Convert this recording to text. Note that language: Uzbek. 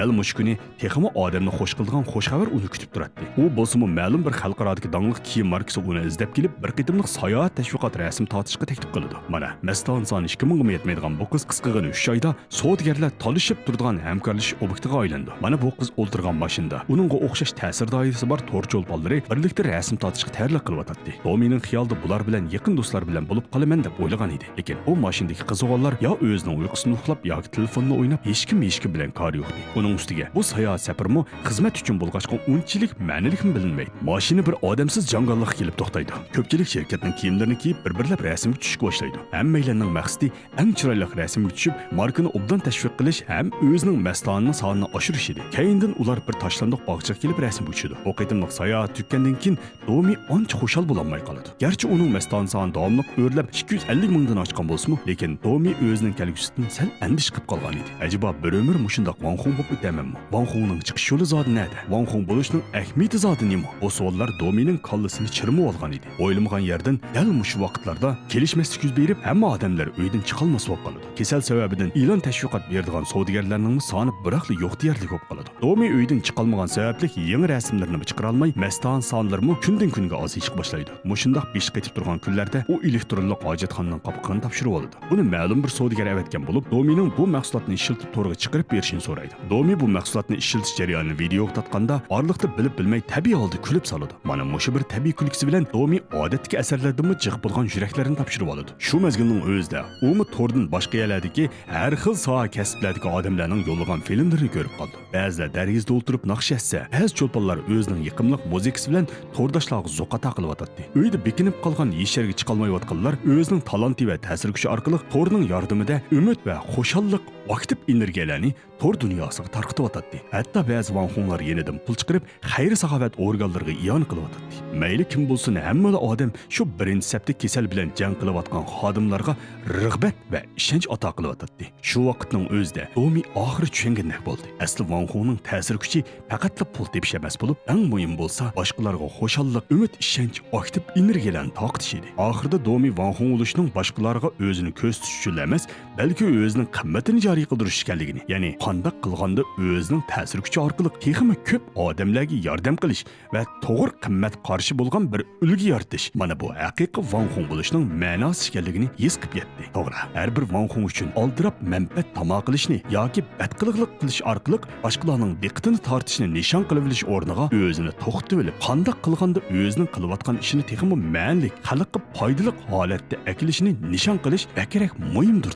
Dal mush kuni texmi odamni xush qildigan xush xabar uni kutib turadi. U bo'lsa-mu ma'lum bir xalqarodagi dangliq kiyim markasi uni izlab kelib, bir qitimliq sayohat tashviqot rasm tortishga taklif qiladi. Mana, Maston son 2000 ga yetmaydigan bu qiz qisqagina 3 oyda savdogarlar talishib turadigan hamkorlash obyektiga aylandi. Mana bu qiz o'ltirgan mashinada uningga o'xshash ta'sir doirasi bor to'rcho'lponlari birlikda rasm tortishga tayyorlik qilyapti. Domining xiyolida bular bilan yaqin do'stlar bilan bo'lib qolaman deb o'ylagan edi. Lekin bu mashindagi qiz-o'g'illar yo o'zining uyqusini uxlab yoki telefonini o'ynab hech kim bilan kori yo'qdi. Uning ustiga bu sayohat safarmi xizmat uchun bo'lg'achqa unchalik ma'nilikmi bilinmaydi. Mashina bir odamsiz jangallikqa kelib to'xtaydi. Ko'pchilik shirkatning kiyimlarini kiyib bir-birlab rasmga tushishga boshlaydi. Hammalarning maqsadi eng chiroyli rasmga tushib, markani obdan tashviq qilish ham o'zining mastonining sonini oshirish edi. Keyindan ular bir tashlandiq bog'chaga kelib rasmga tushdi. Bu qitimliq sayohat tugagandan keyin Domi ancha xushal bo'lolmay qoladi. Garchi uning mastoni soni davomli o'rlab 250 mingdan oshgan bo'lsa-mu, lekin Domi o'zining kelgusidan sal andish qilib qolgan edi. Ajaba bir umr mushundoq Wang Hong bo'lib o'tamanmi? Wang Hongning chiqish yo'li zodi nada? Wang Hong bo'lishning ahamiyati zodi nima? Bu savollar Domining qallasini chirmib olgan edi. O'ylamagan yerdan dal mush vaqtlarda kelishmaslik yuz berib, hamma odamlar uydan chiqolmas bo'lib qoladi. Kasal sababidan e'lon tashviqot beradigan savdogarlarning soni biroqli yo'q deyarli bo'lib qoladi. Domi uydan chiqolmagan sababli yangi rasmlarni chiqara olmay, maston sonlarimi kundan kunga ozayishga boshlaydi. Mushundoq besh qaytib turgan kunlarda u elektronlik hojatxonaning qapqig'ini topshirib oladi. Buni ma'lum bir savdogar avatgan bo'lib, Domining bu mahsulotni ishlatib to'g'ri chiqarib berishini so'raydi. Domi bu mahsulotni ishlatish jarayonini videoga tatqanda orliqda bilib bilmay tabiiy holda kulib soladi. Mana mushu bir tabiiy kulgisi bilan Domi odatdagi asarlardami jiq bo'lgan yuraklarini topshirib oladi. Shu mezgilning o'zida u to'rdan boshqa yerlardagi har xil soha kasblardagi odamlarning yo'llagan filmlarini ko'rib qoldi. Ba'zilar daryozda o'tirib naqsh yassa, ba'zi cho'lponlar o'zining yiqimliq muzikasi bilan to'rdoshlarga zo'qata qilyotdi. Uyda bekinib qolgan yesharga chiqolmayotganlar o'zining talanti va ta'sir kuchi orqali to'rning yordamida umid va xushallik aktiv energiyalarni to'r dunyosiga tarqatyotdi. Hatto ba'zi vanxonlar yenidan pul chiqarib, xayr saxovat organlariga iyon qilyotdi. Mayli kim bo'lsin, hamma odam shu birinchi sapda kasal bilan jang qilayotgan xodimlarga rag'bat va ishonch ato qilyotdi. Shu vaqtning o'zida Domi oxiri tushungandek bo'ldi. Asli vanxonning ta'sir kuchi faqat pul tepish emas bo'lib, eng muhim bo'lsa, boshqalarga xushallik, umid, ishonch, aktiv energiyalarni taqtish edi. Oxirida Domi vanxon bo'lishning boshqalarga o'zini ko'rsatish uchun emas, balki o'zining qimmatini joriy qildirish ekanligini, ya'ni qanday qilganda o'zining ta'sir kuchi orqali texmi ko'p odamlarga yordam qilish va to'g'ri qimmat qarshi bo'lgan bir ulgi yaratish. Mana bu haqiqiy vanxon bo'lishning ma'nosi ekanligini his qilib yetdi. To'g'ri, har bir vanxon uchun oldirab manfaat tomo qilishni yoki badqilig'lik qilish orqali boshqalarning diqqatini tortishni nishon qilib olish o'rniga o'zini to'xtatib olib, qanday qilganda o'zining qilayotgan ishini texmi ma'nili, xalqqa foydali holatda akilishni nishon qilish kerak muhimdir.